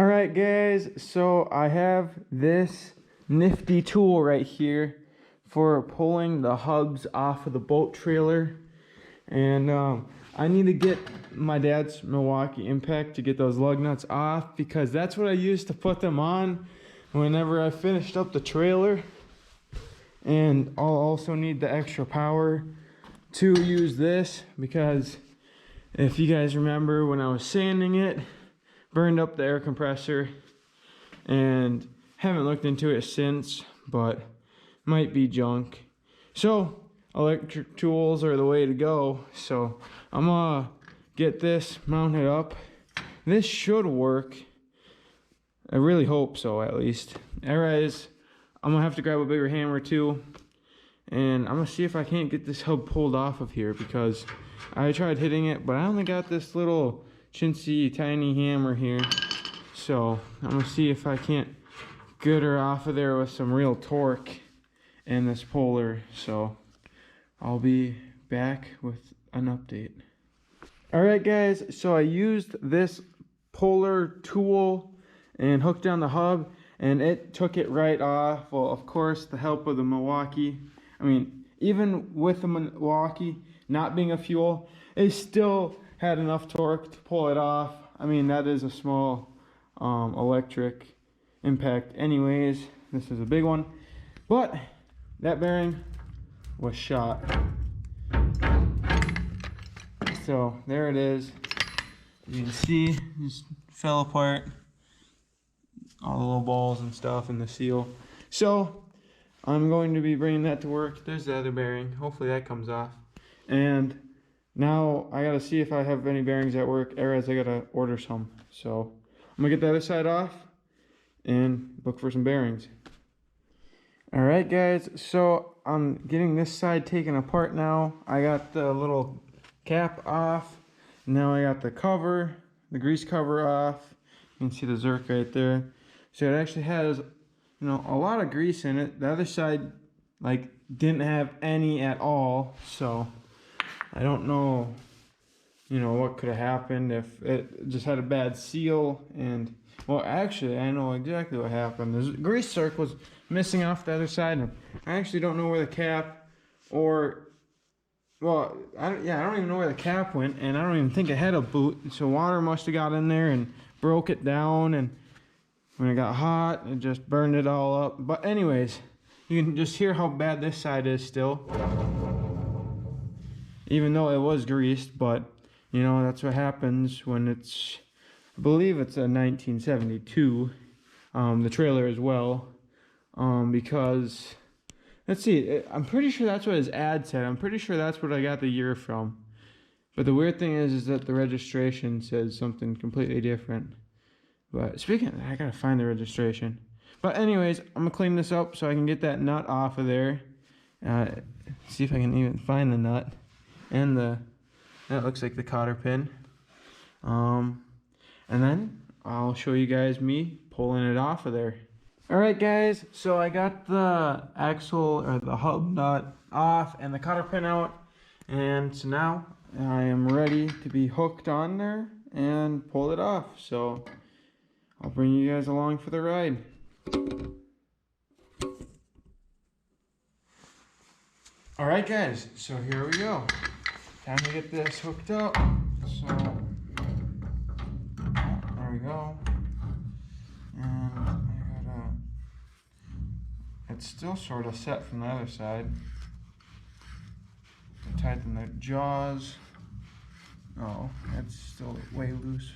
All right, guys, so I have this nifty tool right here for pulling the hubs off of the boat trailer. And I need to get my dad's Milwaukee Impact to get those lug nuts off, because that's what I used to put them on whenever I finished up the trailer. And I'll also need the extra power to use this, because if you guys remember when I was sanding it, burned up the air compressor, and haven't looked into it since, but might be junk. So electric tools are the way to go. So I'm gonna get this mounted up. This should work. I really hope so, at least. Anyways, I'm gonna have to grab a bigger hammer too, and I'm gonna see if I can't get this hub pulled off of here, because I tried hitting it, but I only got this little chintzy tiny hammer here. So I'm gonna see if I can't get her off of there with some real torque and this puller. So I'll be back with an update. All right, guys, so I used this puller tool and hooked down the hub, and it took it right off. Well, of course, the help of the Milwaukee. I mean, even with the Milwaukee not being a fuel, it still had enough torque to pull it off. I mean, that is a small electric impact anyways. This is a big one, but that bearing was shot. So there it is. You can see it just fell apart, all the little balls and stuff in the seal. So I'm going to be bringing that to work. There's the other bearing. Hopefully that comes off. And now I gotta see if I have any bearings at work, or as I gotta order some. So I'm gonna get the other side off and look for some bearings. All right, guys, so I'm getting this side taken apart now. I got the little cap off. Now I got the cover, the grease cover off. You can see the Zerk right there. So it actually has, you know, a lot of grease in it. The other side, like, didn't have any at all. So I don't know, you know, what could have happened if it just had a bad seal. And, well, actually, I know exactly what happened. The grease Zerk was missing off the other side. And I actually don't know where the cap, or, well, I don't even know where the cap went. And I don't even think it had a boot. So water must have got in there and broke it down. And when it got hot, it just burned it all up. But anyways, you can just hear how bad this side is still, even though it was greased. But you know, that's what happens when it's, I believe it's a 1972, the trailer as well, because let's see, I'm pretty sure that's what his ad said. I'm pretty sure that's what I got the year from. But the weird thing is that the registration says something completely different. But speaking of that, I gotta find the registration. But anyways, I'm gonna clean this up so I can get that nut off of there. See if I can even find the nut. And that looks like the cotter pin. And then I'll show you guys me pulling it off of there. All right, guys, so I got the axle, or the hub nut, off and the cotter pin out. And so now I am ready to be hooked on there and pull it off. So I'll bring you guys along for the ride. All right, guys, so here we go. Time to get this hooked up. So there we go. And it's still sort of set from the other side. Tighten the jaws. Oh, it's still way loose.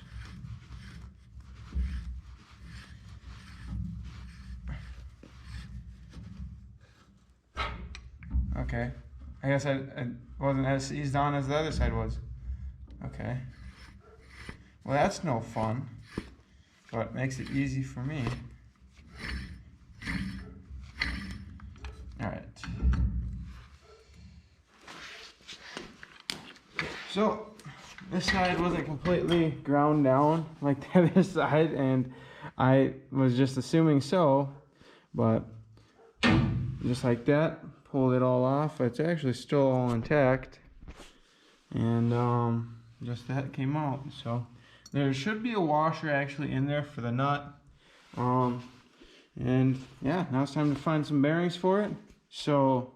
Okay, I guess I wasn't as eased on as the other side was. Okay. Well, that's no fun, but it makes it easy for me. All right. So this side wasn't completely ground down like the other side, and I was just assuming so, but just like that, pulled it all off. It's actually still all intact, and just that came out. So there should be a washer actually in there for the nut. And yeah, now it's time to find some bearings for it. So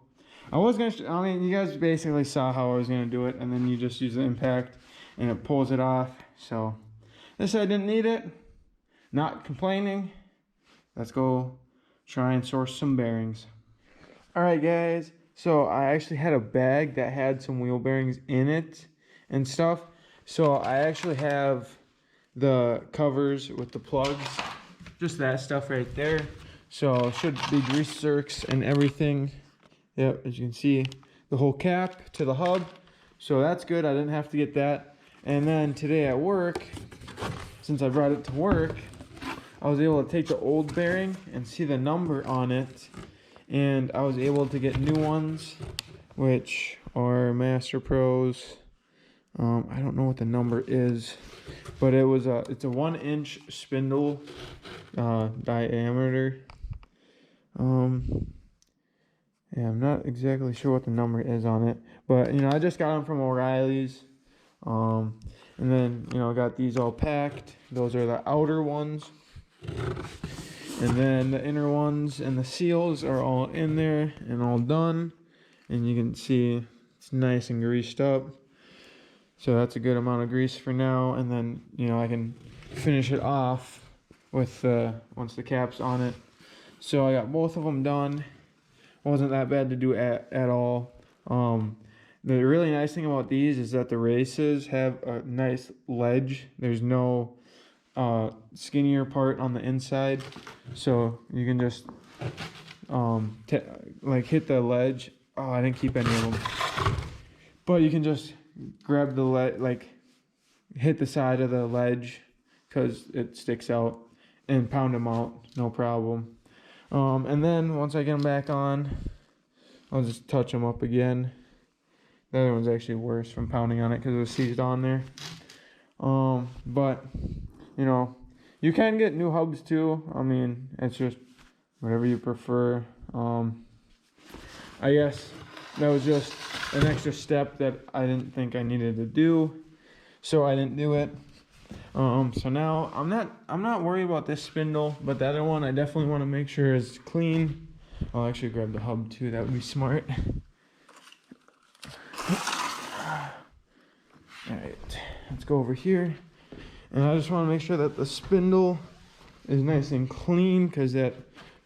I was gonna, I mean, you guys basically saw how I was gonna do it, and then you just use the impact and it pulls it off. So this, I didn't need it. Not complaining. Let's go try and source some bearings. All right, guys. So I actually had a bag that had some wheel bearings in it and stuff. So I actually have the covers with the plugs, just that stuff right there. So should be grease zerks and everything. Yep, as you can see, the whole cap to the hub. So that's good. I didn't have to get that. And then today at work, since I brought it to work, I was able to take the old bearing and see the number on it. And I was able to get new ones, which are Master Pros. I don't know what the number is, but it's a 1-inch spindle diameter. Yeah, I'm not exactly sure what the number is on it, but you know, I just got them from O'Reilly's. And then, you know, I got these all packed. Those are the outer ones. And then the inner ones and the seals are all in there and all done. And you can see it's nice and greased up. So that's a good amount of grease for now. And then, you know, I can finish it off with once the cap's on it. So I got both of them done. Wasn't that bad to do at all. The really nice thing about these is that the races have a nice ledge. There's no skinnier part on the inside, so you can just like hit the ledge. Oh, I didn't keep any of them, but you can just grab the like hit the side of the ledge because it sticks out and pound them out, no problem. And then once I get them back on, I'll just touch them up again. The other one's actually worse from pounding on it because it was seized on there. But you know, you can get new hubs too. I mean, it's just whatever you prefer. I guess that was just an extra step that I didn't think I needed to do, so I didn't do it. So now I'm not worried about this spindle, but the other one I definitely want to make sure is clean. I'll actually grab the hub too. That would be smart. All right, let's go over here. And I just want to make sure that the spindle is nice and clean because that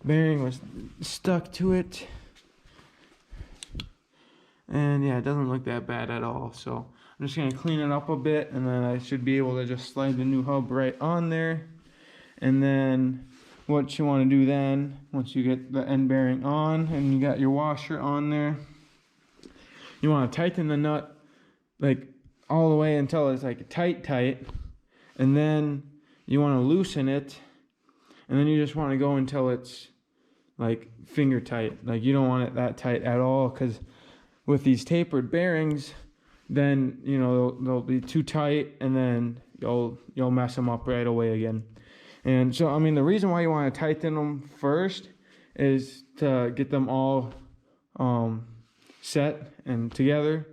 bearing was stuck to it. And yeah, it doesn't look that bad at all. So I'm just going to clean it up a bit, and then I should be able to just slide the new hub right on there. And then what you want to do then, once you get the end bearing on and you got your washer on there, you want to tighten the nut like all the way until it's like tight. And then you want to loosen it, and then you just want to go until it's like finger tight. Like you don't want it that tight at all, because with these tapered bearings, then you know they'll be too tight, and then you'll mess them up right away again. And so I mean, the reason why you want to tighten them first is to get them all set and together,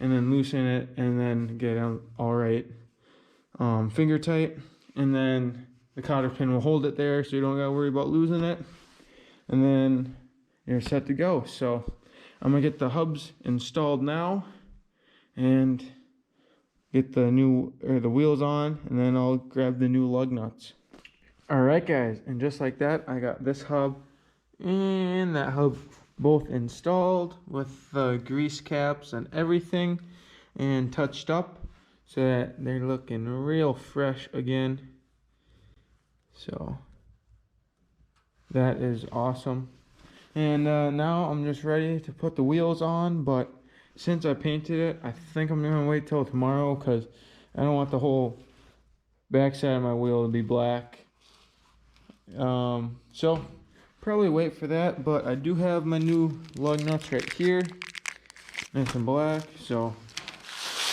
and then loosen it, and then get them all right finger tight, and then the cotter pin will hold it there, so you don't gotta worry about losing it, and then you're set to go. So I'm gonna get the hubs installed now and get the wheels on, and then I'll grab the new lug nuts. All right, guys, and just like that, I got this hub and that hub both installed with the grease caps and everything, and touched up so that they're looking real fresh again. So that is awesome. And now I'm just ready to put the wheels on, but since I painted it, I think I'm gonna wait till tomorrow because I don't want the whole backside of my wheel to be black. So probably wait for that, but I do have my new lug nuts right here, nice and black, so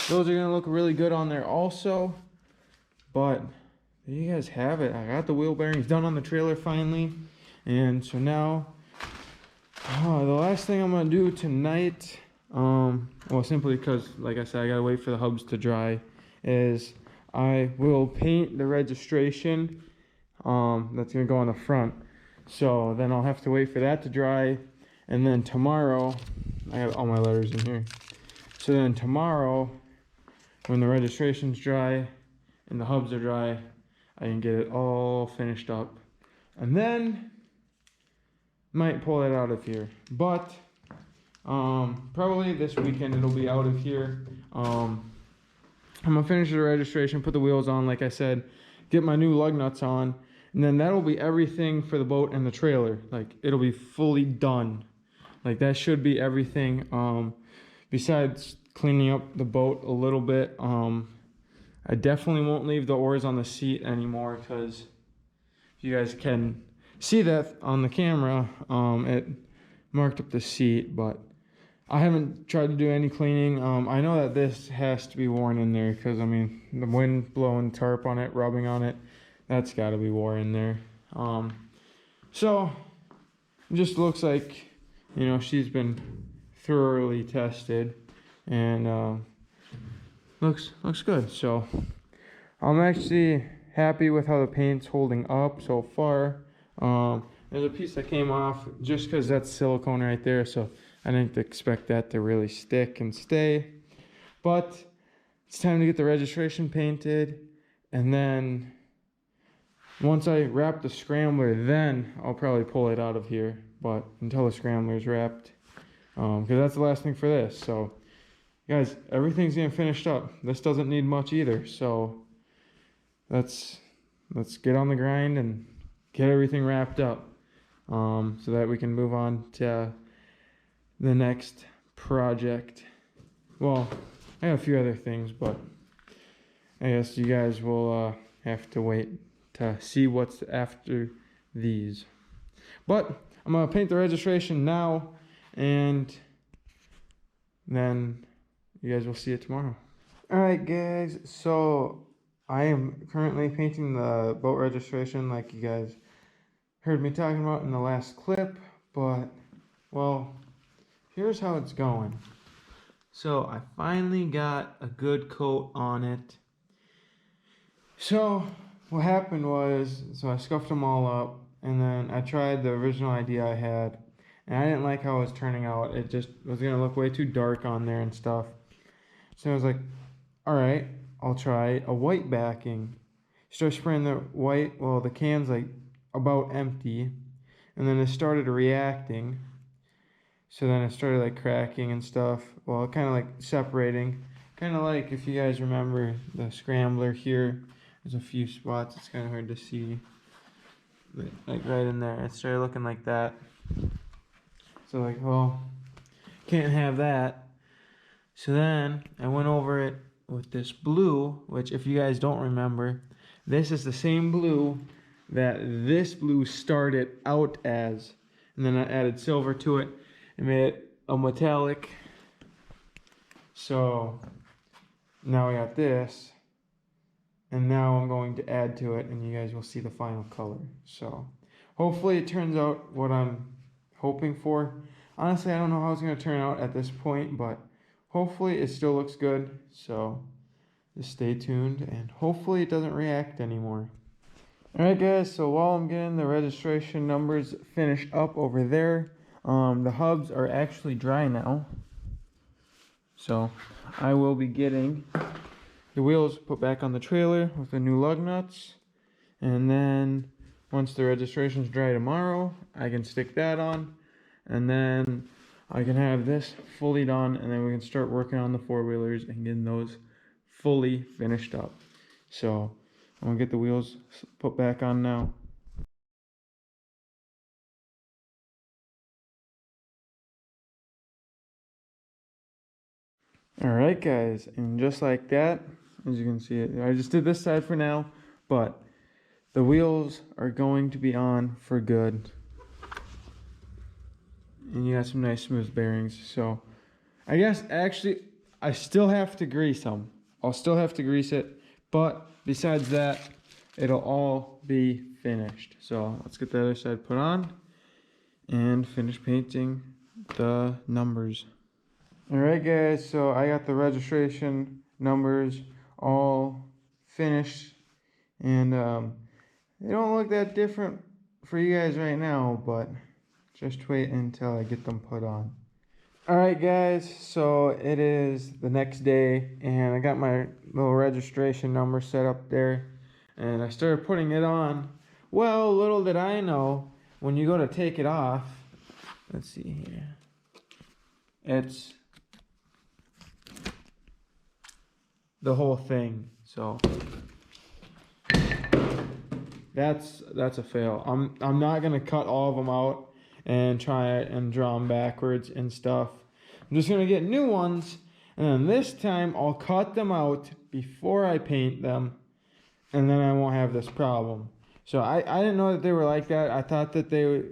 those are gonna look really good on there also. But there you guys have it. I got the wheel bearings done on the trailer finally, and so now the last thing I'm gonna do tonight, well, simply because like I said, I gotta wait for the hubs to dry, is I will paint the registration that's gonna go on the front. So then I'll have to wait for that to dry, and then tomorrow, I have all my letters in here. So then tomorrow, when the registration's dry and the hubs are dry, I can get it all finished up. And then, might pull it out of here. But, probably this weekend it'll be out of here. I'm gonna finish the registration, put the wheels on, like I said, get my new lug nuts on, and then that'll be everything for the boat and the trailer. Like, it'll be fully done. Like, that should be everything. Besides cleaning up the boat a little bit, I definitely won't leave the oars on the seat anymore, because you guys can see that on the camera, it marked up the seat, but I haven't tried to do any cleaning. I know that this has to be worn in there, because I mean, the wind blowing tarp on it, rubbing on it, that's got to be worn in there. So it just looks like, you know, she's been thoroughly tested, and looks good. So I'm actually happy with how the paint's holding up so far. There's a piece that came off just because that's silicone right there, so I didn't expect that to really stick and stay. But it's time to get the registration painted, and then once I wrap the scrambler, then I'll probably pull it out of here. But until the scrambler's wrapped, because that's the last thing for this. So guys, everything's getting finished up. This doesn't need much either, so let's get on the grind and get everything wrapped up, so that we can move on to the next project. Well, I have a few other things, but I guess you guys will have to wait to see what's after these. But I'm gonna paint the registration now, and then you guys will see it tomorrow. Alright guys, so I am currently painting the boat registration like you guys heard me talking about in the last clip, but, well, here's how it's going. So I finally got a good coat on it. So what happened was, so I scuffed them all up, and then I tried the original idea I had, and I didn't like how it was turning out. It just was gonna look way too dark on there and stuff. So I was like, alright, I'll try a white backing. Start spraying the white, well, the can's like about empty, and then it started reacting. So then it started like cracking and stuff. Well, kind of like separating. Kind of like, if you guys remember the scrambler here, there's a few spots, it's kind of hard to see. Like right in there, it started looking like that. So like, well, can't have that. So then I went over it with this blue, which if you guys don't remember, this is the same blue that this blue started out as. And then I added silver to it and made it a metallic. So now I got this, and now I'm going to add to it, and you guys will see the final color. So hopefully it turns out what I'm hoping for. Honestly, I don't know how it's going to turn out at this point, but hopefully it still looks good. So just stay tuned, and hopefully it doesn't react anymore. Alright guys, so while I'm getting the registration numbers finished up over there, the hubs are actually dry now. So I will be getting the wheels put back on the trailer with the new lug nuts, and then once the registration's dry tomorrow, I can stick that on, and then I can have this fully done, and then we can start working on the four-wheelers and getting those fully finished up. So I'm gonna get the wheels put back on now. Alright guys, and just like that, as you can see, I just did this side for now, but the wheels are going to be on for good. And you got some nice smooth bearings. So I guess actually I still have to grease them. I'll still have to grease it, but besides that, it'll all be finished. So let's get the other side put on and finish painting the numbers. Alright guys, so I got the registration numbers all finished, and they don't look that different for you guys right now, but just wait until I get them put on. Alright guys, so it is the next day, and I got my little registration number set up there, and I started putting it on. Well, little did I know, when you go to take it off, let's see here, it's the whole thing, so that's a fail. I'm not gonna cut all of them out and try and draw them backwards and stuff. I'm just gonna get new ones, and then this time I'll cut them out before I paint them, and then I won't have this problem. So I didn't know that they were like that. I thought that they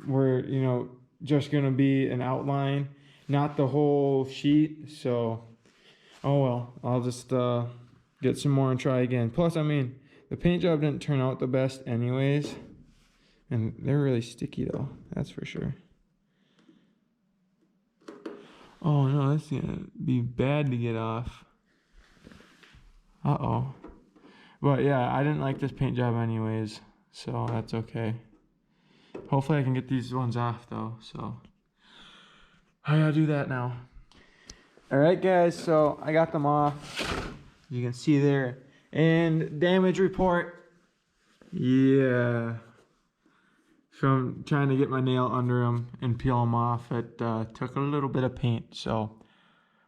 were, you know, just gonna be an outline, not the whole sheet. So, oh well, I'll just get some more and try again. Plus, I mean, the paint job didn't turn out the best anyways. And they're really sticky though, that's for sure. Oh no, that's gonna be bad to get off. Uh-oh. But yeah, I didn't like this paint job anyways, so that's okay. Hopefully I can get these ones off though, so I gotta do that now. Alright guys, so I got them off. You can see there. And damage report. Yeah. From trying to get my nail under them and peel them off, it took a little bit of paint, so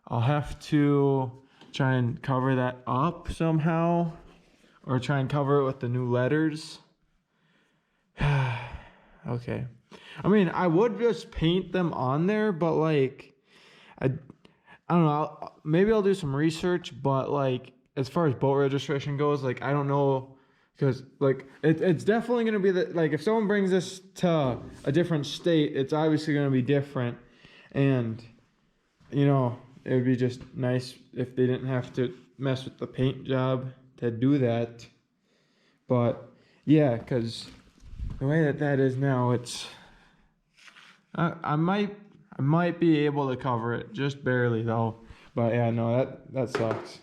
I'll have to try and cover that up somehow, or try and cover it with the new letters. Okay, I mean, I would just paint them on there, but like I don't know, maybe I'll do some research, but like as far as boat registration goes, like I don't know. Because, like, it's definitely going to be, like, if someone brings this to a different state, it's obviously going to be different. And, you know, it would be just nice if they didn't have to mess with the paint job to do that. But, yeah, because the way that is now, it's... I might be able to cover it, just barely, though. But, yeah, no, that sucks.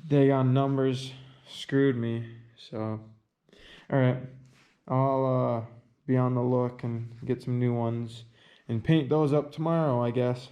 Daggone numbers screwed me. So all right, I'll be on the look and get some new ones and paint those up tomorrow, I guess.